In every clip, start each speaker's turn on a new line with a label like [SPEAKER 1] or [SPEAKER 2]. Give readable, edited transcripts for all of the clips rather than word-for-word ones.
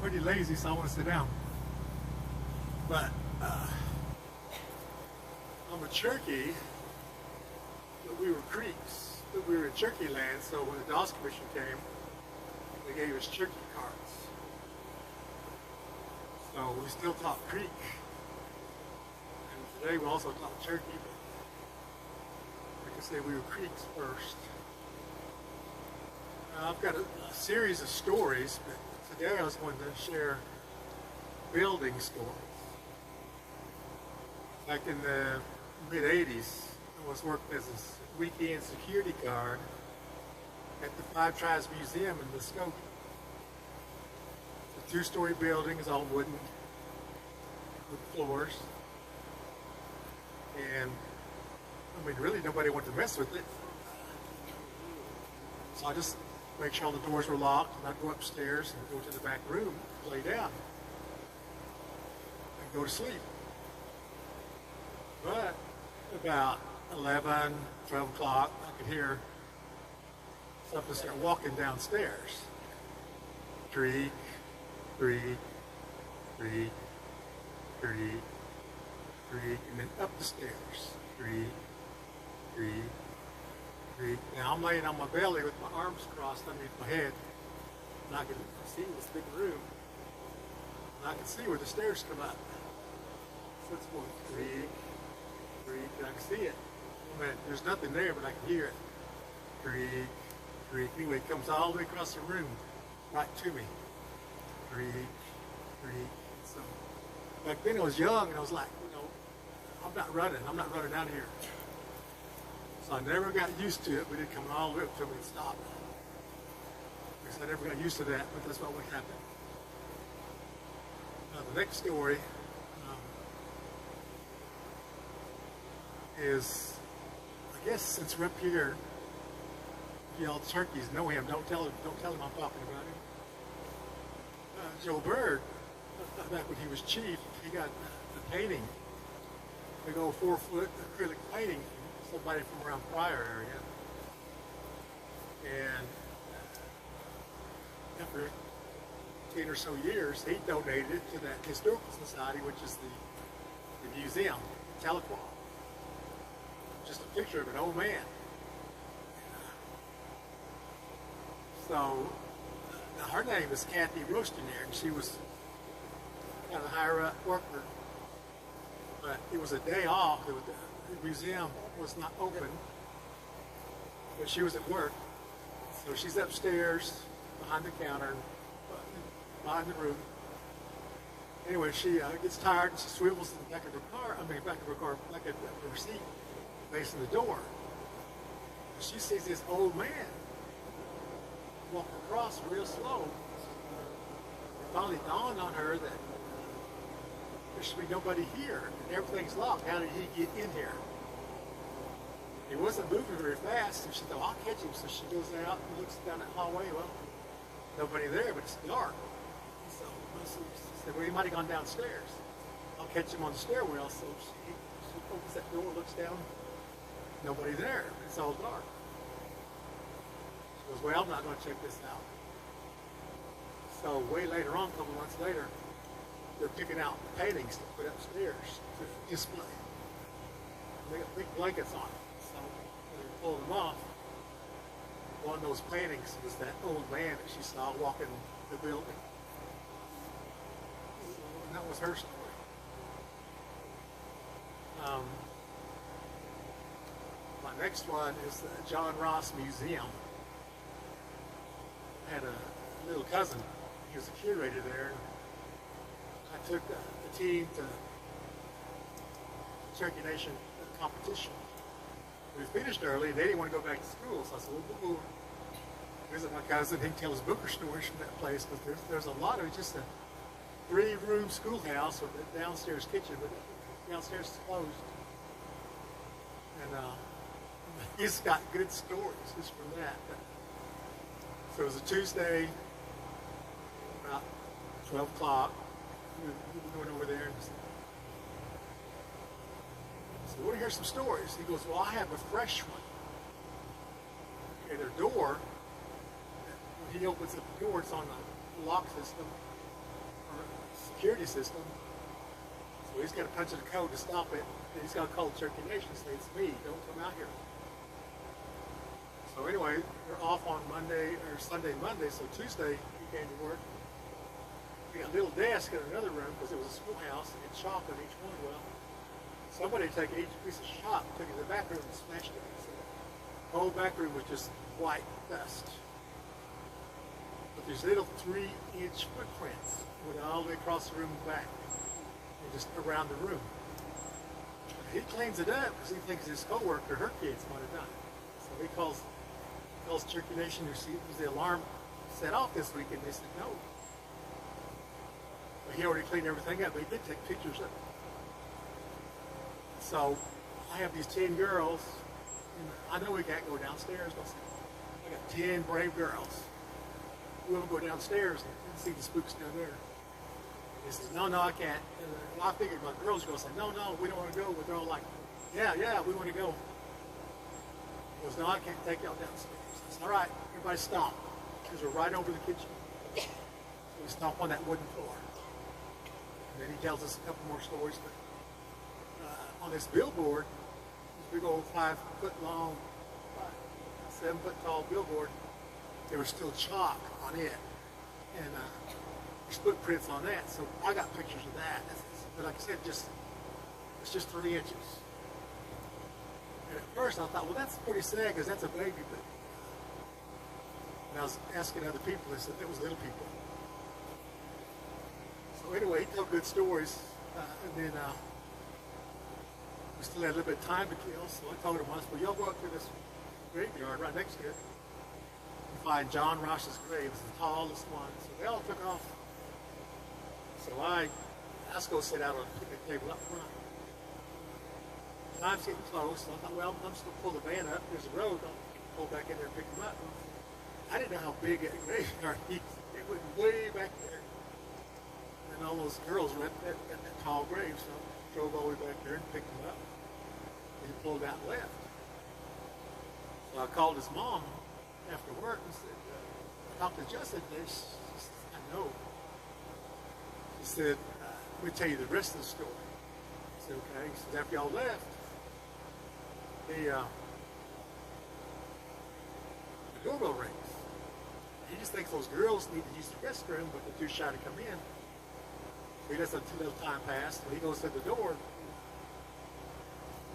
[SPEAKER 1] pretty lazy, so I want to sit down. But I'm a Cherokee, but we were Creeks, but we were in Cherokee land, so when the Dawes Commission came, they gave us Cherokee cards. So we still taught Creek. And today we also taught Cherokee, but like I say, we were Creeks first. I've got a series of stories, but today I was going to share building stories. Back in the mid-'80s, I was working as a weekend security guard at the Five Tribes Museum in Muskogee. It's a two-story building, it's all wooden, with floors. And, I mean, really nobody wanted to mess with it. So I just make sure all the doors were locked, and I'd go upstairs and go to the back room, lay down, and go to sleep. But about 11, 12 o'clock, I could hear something start walking downstairs. Creak, creak, creak, creak, creak, and then up the stairs. Creak, creak, creak. Now I'm laying on my belly with my arms crossed underneath my head, and I can see this big room, and I can see where the stairs come up. So it's going creak, creak, and I can see it. I mean, there's nothing there, but I can hear it. Creak, creak. Anyway, it comes all the way across the room, right to me. Creak, creak. So back then I was young, and I was like, I'm not running out of here. So I never got used to it, but it come all the way up to me and stopped. Because I never got used to that, but that's what would happen. The next story is, I guess since we're up here, y'all turkeys know him. Don't tell him I'm talking about him. Joe Bird, back when he was chief, he got the painting, big old 4-foot acrylic painting from somebody from around Pryor area. And after 10 or so years, he donated it to that historical society, which is the museum, Tahlequah. Just a picture of an old man. So her name is Kathy Rostenere, and she was kind of a higher up worker. But it was a day off. The museum was not open, but she was at work. So she's upstairs behind the counter, behind the room. Anyway, she gets tired and she swivels in the back of her car. Back of her seat, facing the door. And she sees this old man walk across real slow. It finally dawned on her that there should be nobody here and everything's locked. How did he get in here? He wasn't moving very fast, and she thought, I'll catch him. So she goes out and looks down that hallway. Well, nobody there, but it's dark. So she said, well, he might have gone downstairs. I'll catch him on the stairwell. So she opens that door, looks down. Nobody there. It's all dark. She goes, well, I'm not going to check this out. So way later on, a couple months later, they're picking out paintings to put upstairs to display. They got big blankets on it. So when they pulled them off, one of those paintings was that old man that she saw walking the building. And that was her story. My next one is the John Ross Museum. I had a little cousin. He was a curator there. I took the team to Cherokee Nation competition. We finished early, and they didn't want to go back to school, so I said, we'll visit my cousin. He can tell us Booker stories from that place, because there's a lot of it. Just a 3-room schoolhouse with a downstairs kitchen, but downstairs is closed. And he's got good stories just from that. So it was a Tuesday, about 12 o'clock. We were going over there and said, we want to hear some stories. He goes, well, I have a fresh one. Okay, their door, when he opens up the door, it's on the lock system. security system. So he's got to punch in the code to stop it. And he's got to call the Cherokee Nation and say, it's me, don't come out here. So anyway, we're off on Sunday, Monday, so Tuesday he came to work. We got a little desk in another room because it was a schoolhouse and had chalk on each one. Well, somebody took each piece of chalk, took it to the back room and smashed it. So the whole back room was just white dust. But there's little 3-inch footprints went all the way across the room and back, and just around the room. He cleans it up because he thinks his coworker, her kids, might have done it. So he calls Cherokee Nation to see was the alarm set off this week, and they said no. But he already cleaned everything up, but he did take pictures of it. So I have these 10 girls, and I know we can't go downstairs, but I got 10 brave girls. We'll go downstairs and see the spooks down there. He says, no, I can't. And I figured my girls are going to say, no, we don't want to go. But they're all like, yeah, we want to go. He goes, no, I can't take y'all downstairs. I said, all right, everybody stop. Because we're right over the kitchen. So we stomp on that wooden floor. And then he tells us a couple more stories. But on this billboard, this big old 5-foot long, 7-foot tall billboard, there was still chalk on it. And there's footprints on that. So I got pictures of that. But like I said, it's just 3 inches. And at first I thought, well, that's pretty sad because that's a baby. But when I was asking other people, they said it was little people. So anyway, he told good stories. And then we still had a little bit of time to kill. So I told him once, well, y'all go up to this graveyard right next to it and find John Ross's grave. It's the tallest one. So they all took off. So I was going to sit out on a picnic table up front. Time's getting close, so I thought, well, I'm just going to pull the van up. There's a road. I'll pull back in there and pick them up. I didn't know how big that graveyard is. It went way back there. And all those girls were at that tall grave, so I drove all the way back there and picked them up. And he pulled out and left. So I called his mom after work and said, I talked to Justin today. She said, I know. He said, let me tell you the rest of the story. I said, okay. He said, after y'all left, the doorbell rings. He just thinks those girls need to use the restroom, but they're too shy to come in. So he lets a little time pass, and he goes to the door.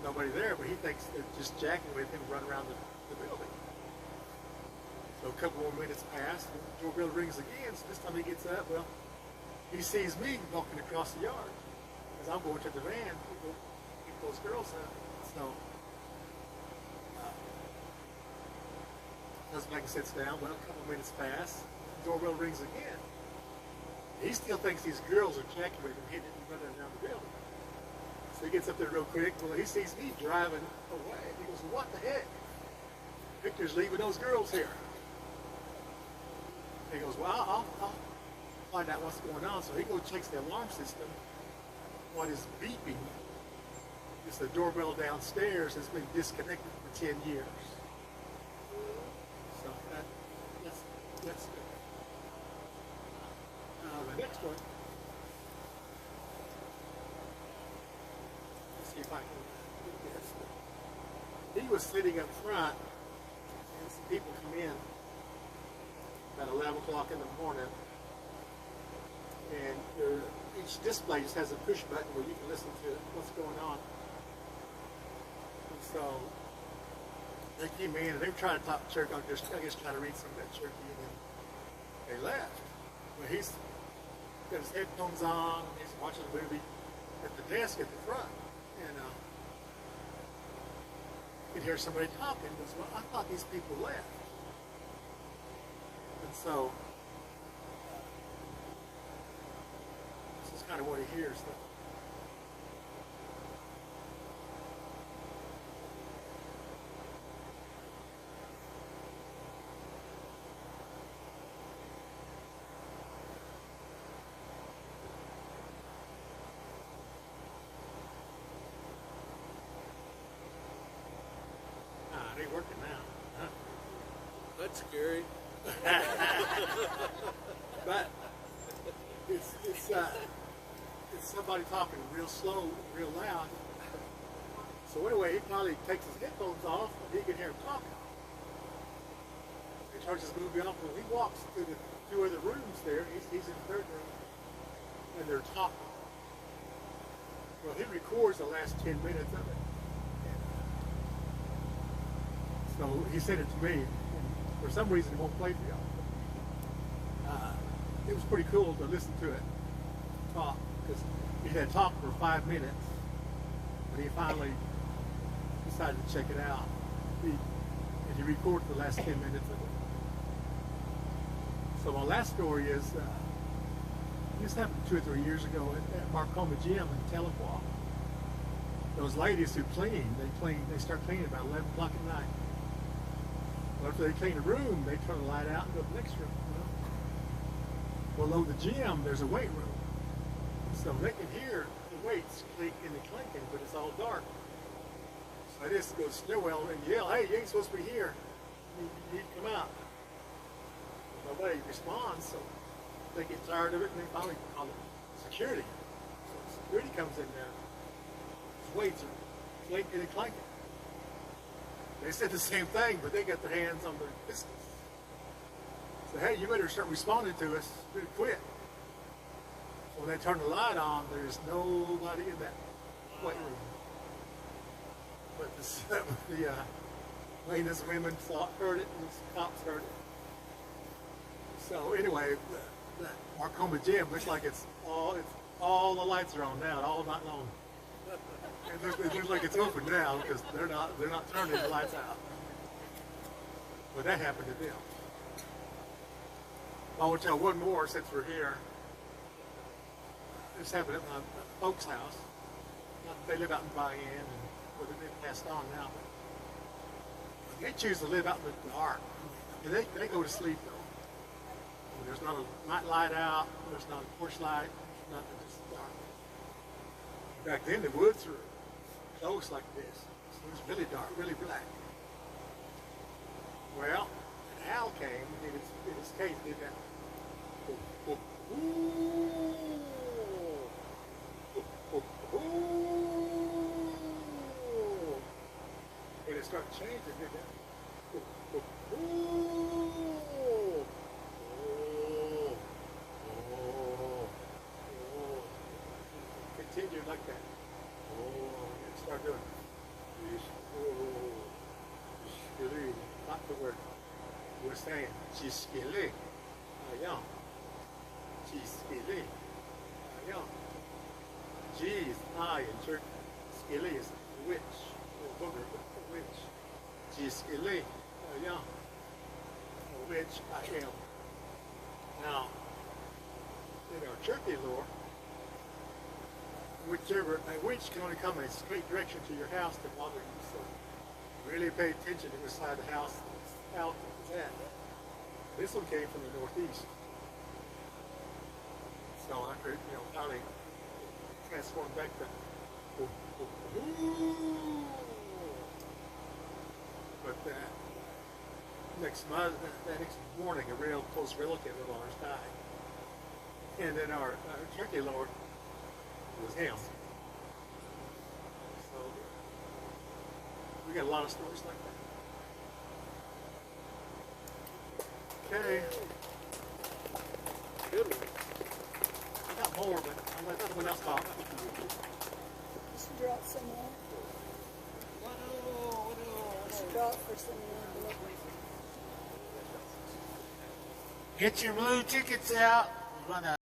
[SPEAKER 1] Nobody there, but he thinks they're just jacking with him, run around the building. So a couple more minutes pass, and the doorbell rings again. So this time he gets up, well, he sees me walking across the yard as I'm going to the van to go pick those girls up. So husband like sits down. Well, a couple minutes pass. The doorbell rings again. He still thinks these girls are jacking with him, hitting and running around the building. So he gets up there real quick. Well, he sees me driving away. He goes, "What the heck? Victor's leaving those girls here." He goes, "Well, I'll find out what's going on." So he goes checks the alarm system. What is beeping is the doorbell downstairs has been disconnected for 10 years. So that's good. The next one. Let's see if I can do this. He was sitting up front, and some people come in about 11 o'clock in the morning, and each display just has a push button where you can listen to what's going on. And so they came in and they were trying to talk Cherokee, I guess trying to read some of that Cherokee, and then they left. Well, he's got his headphones on, and he's watching a movie at the desk at the front, and you could hear somebody talking. He goes, "Well, I thought these people left." And so this is kind of what he hears. It ain't working now. Huh?
[SPEAKER 2] That's scary.
[SPEAKER 1] But it's it's somebody talking real slow, real loud. So anyway, he finally takes his headphones off and he can hear him talking. He turns his movie off and he walks through the two other rooms there. He's in the third room and they're talking. Well, he records the last 10 minutes of it. So he sent it to me. And for some reason, it won't play for y'all. It was pretty cool to listen to it talk, because he had talked for 5 minutes, but he finally decided to check it out. And he recorded the last 10 minutes of it. So my last story is, this happened 2 or 3 years ago at Marcoma Gym in Tahlequah. Those ladies who clean, they start cleaning about 11 o'clock at night. Well, after they clean a room, they turn the light out and go to the next room. Well, below the gym, there's a weight room. So they can hear the weights clinking and clinking, but it's all dark. So they just go to stairwell and yell, "Hey, you ain't supposed to be here. You need to come out." Nobody responds, so they get tired of it and they finally call it security. So security comes in there. His weights are clinking and clanking. They said the same thing, but they got their hands on their pistols. So, hey, you better start responding to us. Better quit. So when they turn the light on, there's nobody in that weight room. But the latest women heard it, and the cops heard it. So anyway, that Marcoma Gym looks like it's all the lights are on now, all night long. It looks like it's open now because they're not turning the lights out. But that happened to them. I will tell one more since we're here. This happened at my folks' house. They live out in Bayonne, and they've passed on now. But they choose to live out in the dark. And they go to sleep though. And there's not a night light out. There's not a porch light. There's nothing. Just dark. Back then, the woods were close like this. So it was really dark, really black. Well, an owl came in his case, did that. And it started changing, did that. Continued like that. And start doing not the word we're saying. Jiskele. Ayam. Jiskele. Ayam. G is I in church. Skele is witch. Or booger, but a witch. Jiskele. Ayam. A witch I am. Now, in our Cherokee lore, a witch can only come in a straight direction to your house to bother you. So really pay attention to which side of the house out is at. This one came from the northeast. So after finally transformed back to but next morning a real close relative of ours died. And then our Cherokee Lord was him. So we got a lot of stories like that. Okay.
[SPEAKER 2] Good one.
[SPEAKER 1] I got more, but I'll let someone else talk.
[SPEAKER 3] Just drop some more. Just drop for some more.
[SPEAKER 1] Get your blue tickets out. Run out.